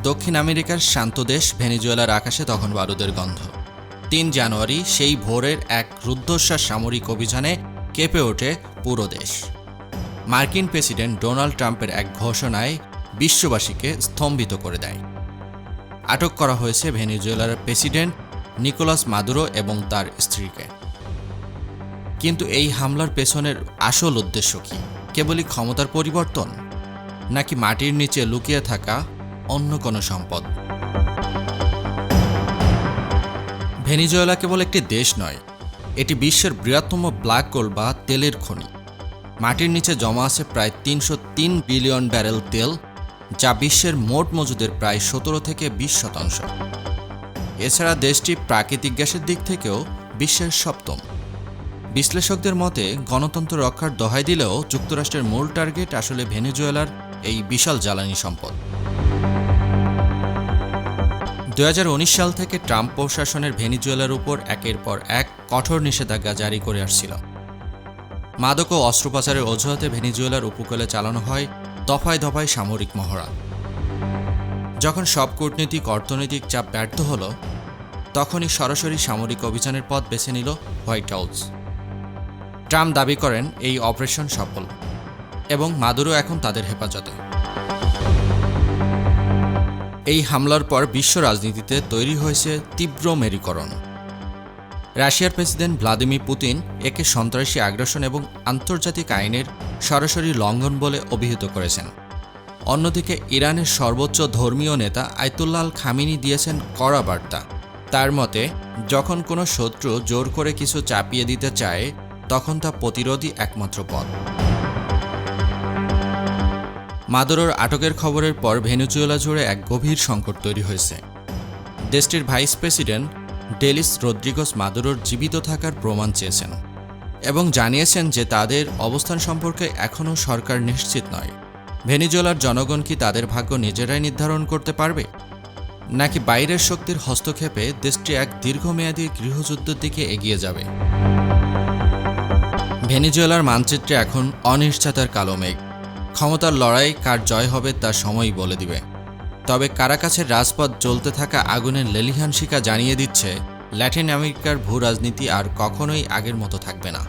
দক্ষিণ আমেরিকার শান্ত দেশ ভেনেজুয়েলার আকাশে তখন বারুদের গন্ধ। ৩ জানুয়ারি সেই ভোরের এক রুদ্ধশ্বাস সামরিক অভিযানে কেঁপে ওঠে পুরো দেশ। মার্কিন প্রেসিডেন্ট ডোনাল্ড ট্রাম্পের এক ঘোষণায় বিশ্ববাসীকে স্তম্ভিত করে দেয়। আটক করা হয়েছে ভেনেজুয়েলার প্রেসিডেন্ট নিকোলাস মাদুরো এবং তার স্ত্রীকে। কিন্তু এই হামলার পেছনের আসল উদ্দেশ্য কি? কেবলই ক্ষমতার পরিবর্তন, নাকি মাটির নিচে লুকিয়ে থাকা অন্য কোনো সম্পদ? ভেনেজুয়েলা কেবল একটি দেশ নয়, এটি বিশ্বের বৃহত্তম ব্ল্যাক গোল্ড বা তেলের খনি। মাটির নিচে জমা আছে প্রায় ৩০৩ বিলিয়ন ব্যারেল তেল, যা বিশ্বের মোট মজুদের প্রায় ১৭ থেকে ২০%। এছাড়া দেশটি প্রাকৃতিক গ্যাসের দিক থেকেও বিশ্বের সপ্তম। বিশ্লেষকদের মতে গণতন্ত্র রক্ষার দোহাই দিলেও যুক্তরাষ্ট্রের মূল টার্গেট আসলে ভেনেজুয়েলার এই বিশাল জ্বালানি সম্পদ। ২০১৯ সাল থেকে ট্রাম্প প্রশাসনের ভেনেজুয়েলার উপর একের পর এক কঠোর নিষেধাজ্ঞা জারি করে আসছিল। মাদক ও অস্ত্র পাচারের অজুহাতে ভেনেজুয়েলার উপকূলে চালানো হয় দফায় দফায় সামরিক মহড়া। যখন সব কূটনৈতিক অর্থনৈতিক চাপ ব্যর্থ হল, তখনই সরাসরি সামরিক অভিযানের পথ বেছে নিল হোয়াইট হাউস। ট্রাম্প দাবি করেন এই অপারেশন সফল এবং মাদুরো এখন তাদের হেফাজতে। এই হামলার পর বিশ্ব রাজনীতিতে তৈরি হয়েছে তীব্র মেরুকরণ। রাশিয়ার প্রেসিডেন্ট ভ্লাদিমির পুতিন একে সন্ত্রাসী আগ্রাসন এবং আন্তর্জাতিক আইনের সরাসরি লঙ্ঘন বলে অভিহিত করেছেন। অন্যদিকে ইরানের সর্বোচ্চ ধর্মীয় নেতা আয়াতুল্লাহ আল খামেনি দিয়েছেন কড়া বার্তা। তার মতে, যখন কোনো শত্রু জোর করে কিছু চাপিয়ে দিতে চায়, তখন তা প্রতিরোধই একমাত্র পথ। মাদুরোর আটকের খবরের পর ভেনেজুয়েলা জুড়ে এক গভীর সংকট তৈরি হয়েছে। দেশটির ভাইস প্রেসিডেন্ট ডেলিস রদ্রিগোস মাদুরোর জীবিত থাকার প্রমাণ চেয়েছেন এবং জানিয়েছেন যে তাদের অবস্থান সম্পর্কে এখনও সরকার নিশ্চিত নয়। ভেনেজুয়েলার জনগণ কি তাদের ভাগ্য নিজেরাই নির্ধারণ করতে পারবে, নাকি বাইরের শক্তির হস্তক্ষেপে দেশটি এক দীর্ঘমেয়াদী গৃহযুদ্ধের দিকে এগিয়ে যাবে? ভেনেজুয়েলার মানচিত্রে এখন অনিশ্চয়তার কালো মেঘ। ক্ষমতার লড়াই কার জয় হবে তা সময়ই বলে দিবে। তবে কারাকাসের রাজপথ জ্বলতে থাকা আগুনের লেলিহান শিখা জানিয়ে দিচ্ছে, ল্যাটিন আমেরিকার ভূ রাজনীতি আর কখনোই আগের মতো থাকবে না।